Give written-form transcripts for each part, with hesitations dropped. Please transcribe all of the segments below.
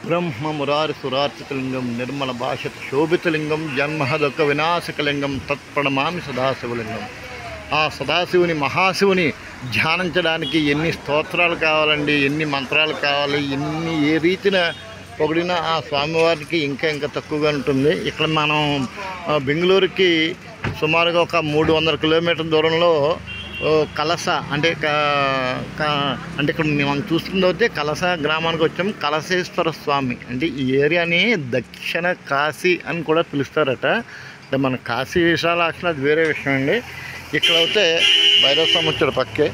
బ్రహ్మ మురారి సురార్చితలింగం నిర్మల భాష శోభితలింగం జన్మహదొక వినాశకలింగం తత్ప్రణమామి సదాశివలింగం. ఆ సదాశివుని మహాశివుని ధ్యానించడానికి ఎన్ని స్తోత్రాలు కావాలండి, ఎన్ని మంత్రాలు కావాలి, ఏ రీతిన పొగిడినా ఆ స్వామివారికి ఇంకా తక్కువగా ఉంటుంది. ఇక్కడ మనం బెంగళూరుకి సుమారుగా ఒక 300 కిలోమీటర్ల దూరంలో కలస అంటే ఇక్కడ మనం చూస్తుందైతే కలస గ్రామానికి వచ్చాము. కలసేశ్వర స్వామి అంటే ఈ ఏరియాని దక్షిణ కాశీ అని కూడా పిలుస్తారట. అంటే మన కాశీ విశాలాక్షి అది వేరే విషయం అండి. ఇక్కడైతే భైరవ స్వామి వచ్చాడు పక్కే.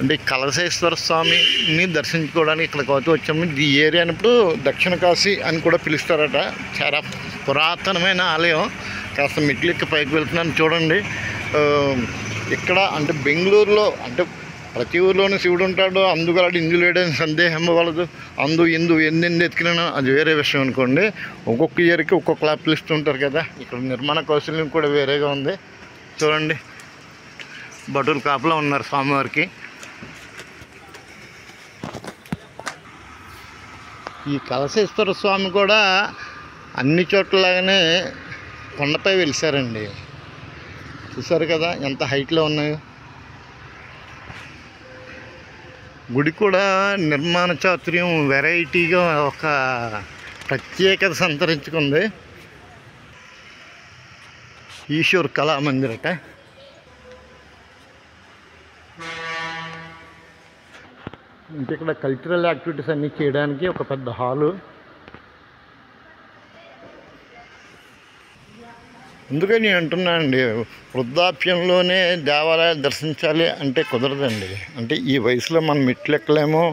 అంటే కలసేశ్వర స్వామిని దర్శించుకోవడానికి ఇక్కడికి అయితే వచ్చాము. ఈ ఏరియాని ఇప్పుడు దక్షిణ కాశీ అని కూడా పిలుస్తారట. చాలా పురాతనమైన ఆలయం. కాస్త మెట్లెక్కి పైకి వెళ్తున్నాను చూడండి. ఇక్కడ అంటే బెంగళూరులో అంటే ప్రతి ఊరిలోనూ శివుడు ఉంటాడు, అందుకలాడు ఇందు లేడని సందేహం వలదు. ఇందు ఎందెందు ఎత్తుకినా అది వేరే విషయం అనుకోండి. ఒక్కొక్క ఇయర్కి ఒక్కొక్కలా పిలుస్తుంటారు కదా. ఇక్కడ నిర్మాణ కౌశల్యం కూడా వేరేగా ఉంది. చూడండి, భటులు కాపులో ఉన్నారు స్వామివారికి. ఈ కలసేశ్వర స్వామి కూడా అన్ని చోట్లలాగానే కొండపై వెలిసారండి. చూసారు కదా ఎంత హైట్లో ఉన్నాయో. గుడి కూడా నిర్మాణ చాతుర్యం వెరైటీగా ఒక ప్రత్యేకత సంతరించుకుంది. ఈశ్వర్ కళామందిర్ అట. ఇక్కడ కల్చరల్ యాక్టివిటీస్ అన్నీ చేయడానికి ఒక పెద్ద హాలు. అందుకని నేను అంటున్నానండి, వృద్ధాప్యంలోనే దేవాలయాలు దర్శించాలి అంటే కుదరదండి. అంటే ఈ వయసులో మనం మెట్లెక్కలేమో,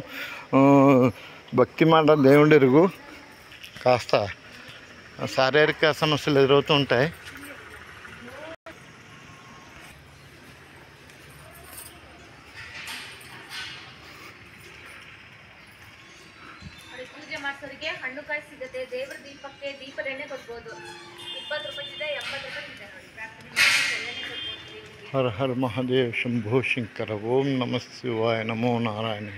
భక్తి మాట దేవుడి ఎరుగు, కాస్త శారీరక సమస్యలు ఎదురవుతూ ఉంటాయి. ಹಣ್ಣು ಕಾಯಿ ಸಿಗುತ್ತೆ. ದೇವರ ದೀಪಕ್ಕೆ ದೀಪ ಎಣ್ಣೆ ಕೊಡ್ಬೋದು. 20 ರೂಪಾಯಿದೆ 80 ರೂಪಾಯಿ ಇದೆ ನೋಡಿ. ಹರ ಹರ ಮಹಾದೇವ ಶಂಭೋ ಶಂಕರ. ಓಂ ನಮಃ ಶಿವಾಯ. ನಮೋ ನಾರಾಯಣ.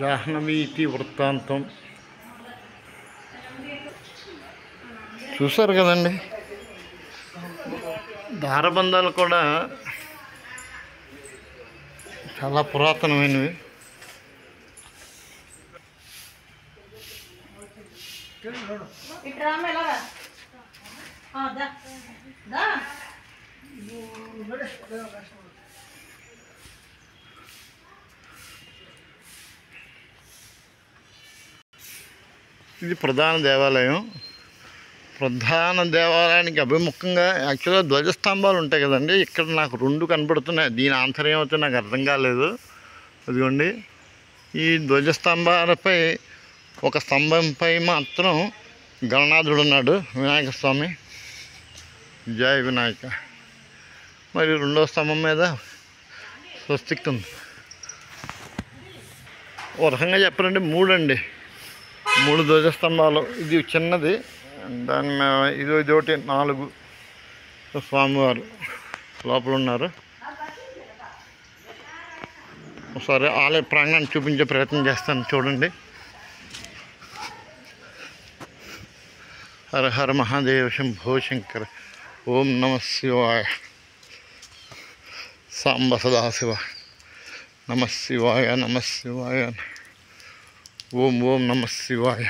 జాహ్నవి ఇతి వృత్తాంతం చూసారు కదండి. దారబంధాలు కూడా చాలా పురాతనమైనవి. ఇది ప్రధాన దేవాలయం. ప్రధాన దేవాలయానికి అభిముఖంగా యాక్చువల్గా ధ్వజస్తంభాలు ఉంటాయి కదండి. ఇక్కడ నాకు 2 కనపడుతున్నాయి. దీని ఆంతర్యం అయితే నాకు అర్థం కాలేదు. అదిగోండి, ఈ ధ్వజస్తంభాలపై ఒక స్తంభంపై మాత్రం గణనాథుడు ఉన్నాడు, వినాయక స్వామి. జయ వినాయక. మరి 2వ స్తంభం మీద స్వస్తిక్ ఉంది. ఓ రకంగా చెప్పాలంటే 3 అండి, 3 ధ్వజస్తంభాలు. ఇది చిన్నది, దాని ఇది ఒకటి 4. స్వామివారు లోపల ఉన్నారు. ఒకసారి ఆలయ ప్రాంగణాన్ని చూపించే ప్రయత్నం చేస్తాను చూడండి. హర హర మహాదేవ శంభో శంకర. ఓం నమ శివాయ. సాంబ సదాశివ. నమ శివాయ. నమ శివాయ. ఓం ఓం నమ శివాయ.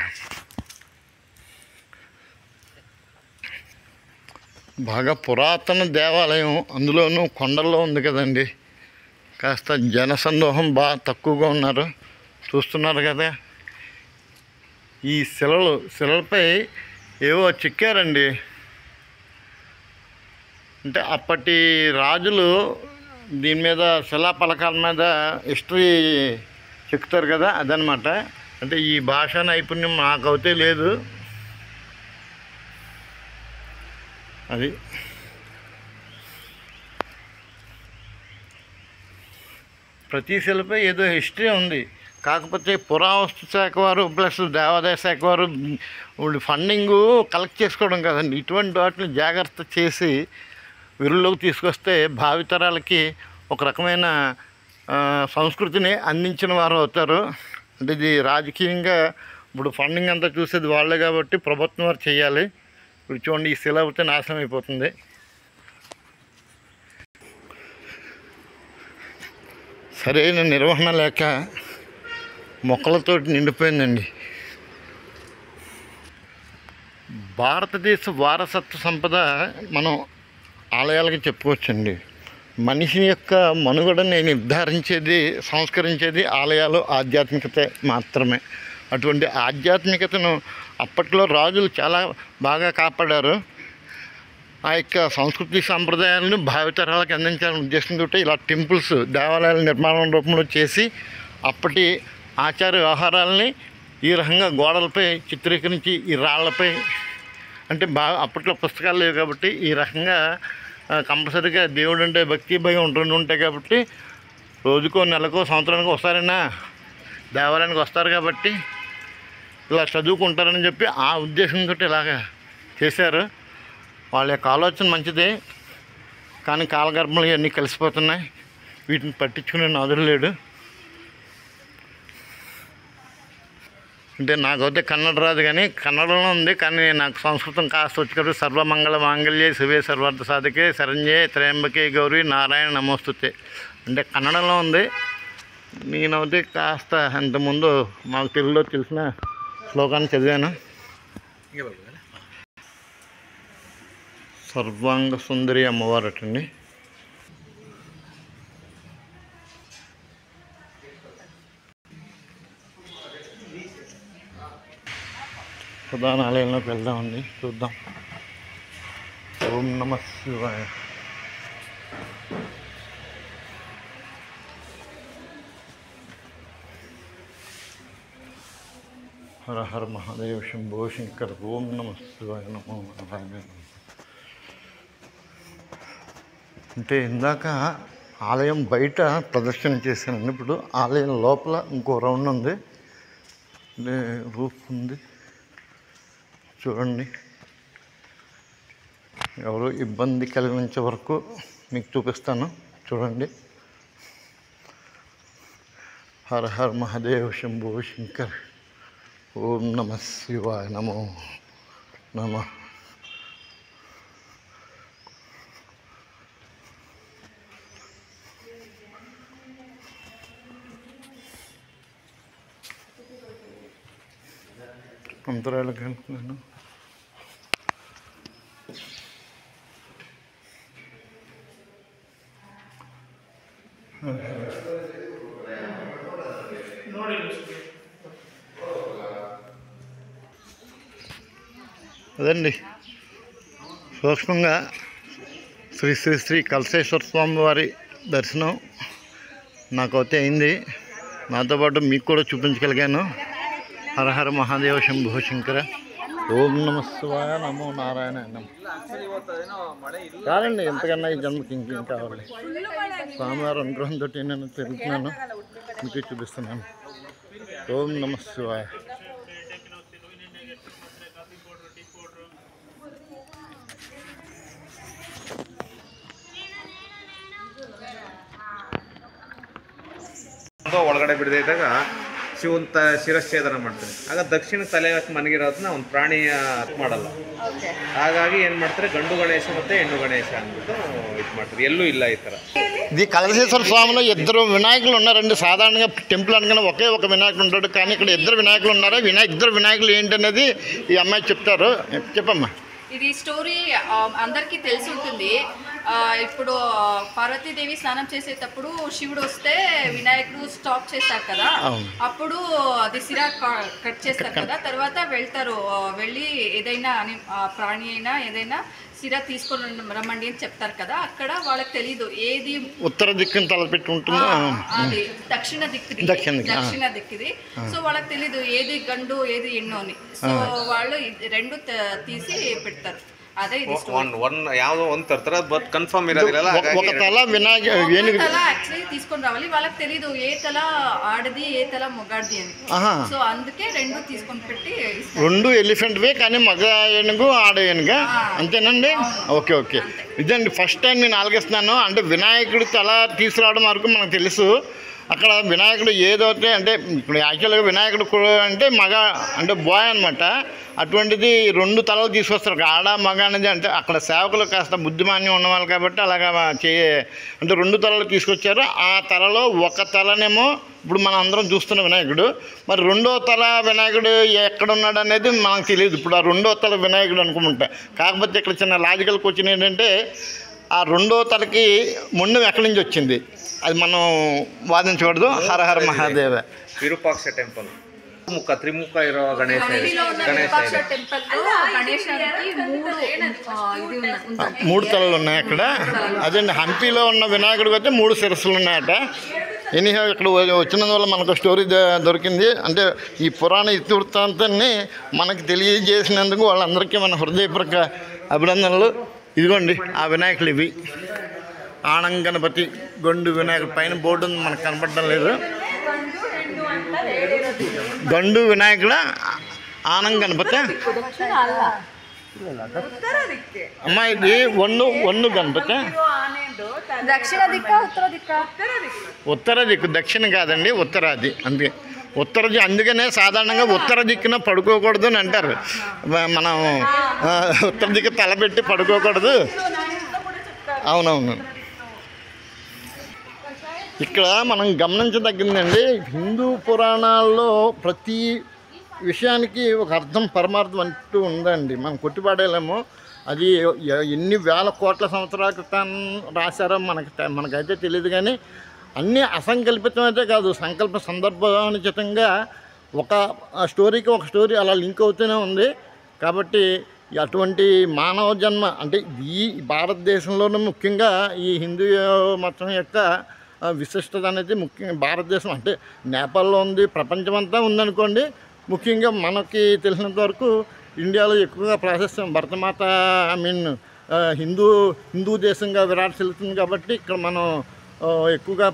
బాగా పురాతన దేవాలయం, అందులోనూ కొండల్లో ఉంది కదండి. కాస్త జనసందోహం బాగా తక్కువగా ఉన్నారు. చూస్తున్నారు కదా, ఈ శిలలపై ఏవో చెక్కారండి. అంటే అప్పటి రాజులు దీని మీద శిలాపలకాల మీద హిస్టరీ చెప్తారు కదా, అదనమాట. అంటే ఈ భాషా నైపుణ్యం నాకైతే లేదు. అది ప్రతి శిలపై ఏదో హిస్టరీ ఉంది. కాకపోతే పురావస్తు శాఖ వారు ప్లస్ దేవాదాయ శాఖ వారు ఫండింగు కలెక్ట్ చేసుకోవడం కదండి, ఇటువంటి వాటిని జాగ్రత్త చేసి విరుల్లోకి తీసుకొస్తే భావితరాలకి ఒక రకమైన సంస్కృతిని అందించిన వారు అవుతారు. అంటే ఇది రాజకీయంగా ఇప్పుడు ఫండింగ్ అంతా చూసేది వాళ్ళే కాబట్టి ప్రభుత్వం వారు చేయాలి. ఇప్పుడు చూడండి, ఈ శిల అయితే నాశనం అయిపోతుంది. సరైన నిర్వహణ లేక మొక్కలతో నిండిపోయిందండి. భారతదేశ వారసత్వ సంపద మనం ఆలయాలకి చెప్పుకోవచ్చండి. మనిషి యొక్క మనుగడని నిర్ధారించేది, సంస్కరించేది ఆలయాలు, ఆధ్యాత్మికత మాత్రమే. అటువంటి ఆధ్యాత్మికతను అప్పట్లో రాజులు చాలా బాగా కాపాడారు. ఆ యొక్క సంస్కృతి సాంప్రదాయాలను భావితరాలకు అందించాలనే ఉద్దేశంతో ఇలా టెంపుల్స్, దేవాలయాల నిర్మాణం రూపంలో చేసి అప్పటి ఆచార వ్యవహారాలని ఈ రకంగా గోడలపై చిత్రీకరించి ఈ రాళ్లపై, అంటే బాగా అప్పట్లో పుస్తకాలు లేవు కాబట్టి ఈ రకంగా కంపల్సరీగా దేవుడు అంటే భక్తి భయం ఉంటాయి కాబట్టి రోజుకో నెలకో సంవత్సరానికి ఒకసారైనా దేవాలయానికి వస్తారు కాబట్టి ఇలా చదువుకుంటారని చెప్పి ఆ ఉద్దేశంతో ఇలాగా చేశారు. వాళ్ళ యొక్క ఆలోచన మంచిదే, కానీ కాలగర్భంలో ఇవన్నీ కలిసిపోతున్నాయి. వీటిని పట్టించుకునే నాదుడు లేడు. అంటే నాకైతే కన్నడ రాదు, కానీ కన్నడలో ఉంది. కానీ నాకు సంస్కృతం కాస్త వచ్చి కాబట్టి సర్వమంగళ మాంగళ్యే శివే సర్వార్థ సాధకే శరణ్యే త్రయంబకే గౌరీ నారాయణ నమోస్తుతే అంటే కన్నడలో ఉంది. నేనైతే కాస్త ఇంతకుముందు మాకు తెలుగులో తెలిసిన శ్లోకాన్ని చదివాను. సర్వాంగ సుందరి అమ్మవారటండి. ప్రధాన ఆలయంలోకి వెళ్దామండి, చూద్దాం. ఓం నమ శివాయ. హర హర మహాదేవ శంభో శంకర్. ఓం నమ శివాయ. నమో నారాయణ. అంటే ఇందాక ఆలయం బయట ప్రదర్శన చేశానండి. ఇప్పుడు ఆలయం లోపల ఇంకో రౌండ్ ఉంది, రూఫ్ ఉంది. చూడండి, ఎవరు ఇబ్బంది కలిగించే వరకు మీకు చూపిస్తాను. చూడండి. హర హర మహాదేవ శంభో శంకర్. ఓం నమ శివాయ. నమో నమ. అంతరాలకు వెళ్తున్నాను. అదండి, సూక్ష్మంగా శ్రీ శ్రీ శ్రీ కలశేశ్వర స్వామి వారి దర్శనం నాకైతే అయింది. నాతో పాటు మీకు కూడా చూపించగలిగాను. హర హర మహాదేవ శంభో శంకర. ఓం నమ శివాయ. నమో నారాయణ. కాదండి, ఎంతకన్నా ఈ జన్మకి ఇంకేం కావాలి. స్వామివారి అనుగ్రహంతో నేను తిరుగుతున్నాను, మీకు చూపిస్తున్నాను. ఓం నమ శివాయ. ಒಳಗಡೆ ಬಿಡದಿದ್ದಾಗ ಶಿವನ್ ಶಿರಚ್ಛೇದನ ಮಾಡ್ತಾರೆ. ಆಗ ದಕ್ಷಿಣ ತಲೆ ಮನಗಿರೋದನ್ನ ಒಂದು ಪ್ರಾಣಿಯ ಮಾಡಲ್ಲ. ಹಾಗಾಗಿ ಏನು ಮಾಡ್ತಾರೆ, ಗಂಡು ಗಣೇಶ ಮತ್ತು ಹೆಣ್ಣು ಗಣೇಶ ಅಂದ್ಬಿಟ್ಟು ಇದು ಮಾಡ್ತಾರೆ. ಎಲ್ಲೂ ಇಲ್ಲ ఈ ಥర. ఇది కలశేశ్వర స్వామిలో ఇద్దరు వినాయకులు ఉన్నారండి. సాధారణంగా టెంపుల్ అనగానే ఒకే ఒక వినాయకుడు ఉంటాడు, కానీ ఇక్కడ ఇద్దరు వినాయకులు ఉన్నారు. ఇద్దరు వినాయకులు ఏంటనేది ఈ అమ్మాయి చెప్తారు. చెప్పమ్మా. ఇది స్టోరీ అందరికీ తెలిసి ఉంటుంది. ఇప్పుడు పార్వతీదేవి స్నానం చేసేటప్పుడు శివుడు వస్తే వినాయకుడు స్టాప్ చేస్తారు కదా, అప్పుడు అది సిరా కట్ చేస్తారు కదా. తర్వాత వెళ్ళి ఏదైనా ప్రాణి అయినా ఏదైనా సిరా తీసుకొని రమ్మండి అని చెప్తారు కదా. అక్కడ వాళ్ళకి తెలీదు ఏది ఉత్తర దిక్కుని తలపెట్టి ఉంటుందో, అది దక్షిణ దిక్కుది. సో వాళ్ళకి తెలీదు ఏది గండు ఏది ఎన్నో అని. సో వాళ్ళు రెండు తీసి పెడతారు. అದೇ ಇದು ಒನ್ ಯಾವುದೋ ಒಂದು ತರ್ತಾರೆ ಬಟ್ ಕನ್ಫರ್ಮ್ ಇರೋದಿಲ್ಲ. ఒక తల వినాయక ఏనుగు తల యాక్చువల్లీ తీసుకొని రావాలి, వాళ్ళకి తెలియదు ఏ తల ఆడది ఏ తల మొగాడిది అని. సో అందుకే రెండు తీసుకొని పెట్టి రెండు ఎలిఫెంట్వే కానీ మగ ఏనుగు ఆడ ఏనుగా అంతేనండి. ఓకే ఓకే, ఇదండి ఫస్ట్ టైం నేను ఆలోచిస్తున్నాను. అంటే వినాయకుడి తల తీసుకురావడం వరకు మనకు తెలుసు. అక్కడ వినాయకుడు ఏదైతే అంటే ఇప్పుడు యాక్చువల్గా వినాయకుడు అంటే మగ అంటే బాయ్ అనమాట. అటువంటిది రెండు తలలు తీసుకొస్తారు, ఆడ మగ అనేది. అంటే అక్కడ సేవకులు కాస్త బుద్ధిమాన్యం ఉన్నవాళ్ళు కాబట్టి అలాగా అంటే రెండు తలలు తీసుకొచ్చారు. ఆ తలలో ఒక తలనేమో ఇప్పుడు మనం అందరం చూస్తున్న వినాయకుడు, మరి రెండో తల వినాయకుడు ఎక్కడున్నాడు అనేది మనకు తెలియదు. ఇప్పుడు ఆ రెండో తల వినాయకుడు అనుకుంటా. కాకపోతే ఇక్కడ చిన్న లాజికల్ క్వశ్చన్ ఏంటంటే ఆ రెండో తలకి మొండం ఎక్కడి నుంచి వచ్చింది అది మనం వాదించకూడదు. హరహర మహాదేవ. విరూపాక్ష టెంపుల్ త్రిముఖ ఇరో గణేష్ మూడు తలలు ఉన్నాయి అక్కడ. అదండి హంపీలో ఉన్న వినాయకుడికి అయితే 3 శిరస్సులు ఉన్నాయట. ఎనీహో ఇక్కడ వచ్చినందువల్ల మనకు స్టోరీ దొరికింది. అంటే ఈ పురాణ ఇతివృత్తాంతాన్ని మనకు తెలియజేసినందుకు వాళ్ళందరికీ మన హృదయపూర్వక అభినందనలు. ఇదిగోండి ఆ వినాయకులు ఇవి. ఆనం గణపతి గొండు వినాయకుడు పైన బోర్డు మనకు కనపడడం లేదు. గండు వినాయకుడు ఆనం గణపతి అమ్మా. ఇది ఒన్ను గణపతి. దక్షిణ దిక్క ఉత్తర దిక్క? ఉత్తర దిక్కు, దక్షిణ కాదండి, ఉత్తరాది. అందుకే ఉత్తర అందుకనే సాధారణంగా ఉత్తర దిక్కున పడుకోకూడదు అని అంటారు. మనం ఉత్తర దిక్కు తలపెట్టి పడుకోకూడదు. అవునవును. ఇక్కడ మనం గమనించదగ్గిందండి, హిందూ పురాణాల్లో ప్రతి విషయానికి ఒక అర్థం పరమార్థం అంటూ ఉందండి. మనం కొట్టిపాడేలేమో. అది ఎన్ని వేల కోట్ల సంవత్సరాల క్రితం రాశారో మనకైతే తెలియదు. కానీ అన్నీ అసంకల్పితం అయితే కాదు, సంకల్ప సందర్భానుచితంగా ఒక స్టోరీకి ఒక స్టోరీ అలా లింక్ అవుతూనే ఉంది. కాబట్టి అటువంటి మానవ జన్మ అంటే ఈ భారతదేశంలోనూ ముఖ్యంగా ఈ హిందూ మతం యొక్క విశిష్టత అనేది ముఖ్యంగా భారతదేశం అంటే నేపాల్లో ఉంది, ప్రపంచమంతా ఉందనుకోండి. ముఖ్యంగా మనకి తెలిసినంత వరకు ఇండియాలో ఎక్కువగా ప్రాశస్త్యం భరతమాత హిందూ దేశంగా విరాజిల్లుతుంది. కాబట్టి ఇక్కడ మనం ఎక్కువగా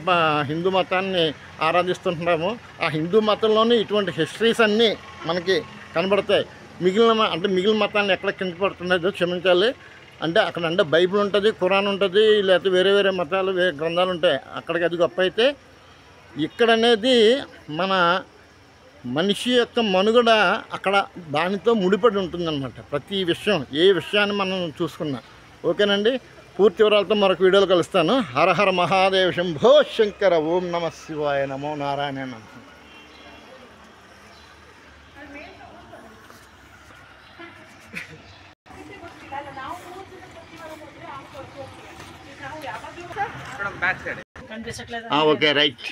హిందూ మతాన్ని ఆరాధిస్తుంటున్నాము. ఆ హిందూ మతంలోనే ఇటువంటి హిస్టరీస్ అన్నీ మనకి కనబడతాయి. మిగిలిన మతాన్ని ఎక్కడ కింద పడుతున్నదో క్షమించాలి. అంటే అక్కడ అంటే బైబిల్ ఉంటుంది, ఖురాన్ ఉంటుంది, లేకపోతే వేరే వేరే మతాలు వేరే గ్రంథాలు ఉంటాయి. అక్కడికి అది గొప్ప అయితే ఇక్కడ అనేది మన మనిషి యొక్క మనుగడ అక్కడ దానితో ముడిపడి ఉంటుందన్నమాట. ప్రతి విషయం ఏ విషయాన్ని మనం చూసుకున్నా. ఓకేనండి, పూర్తి వివరాలతో మరొక వీడియోలో కలుస్తాను. హరహర మహాదేవ శంభో శంకర. ఓం నమ శివాయ. నమో Narayana. Back side okay right.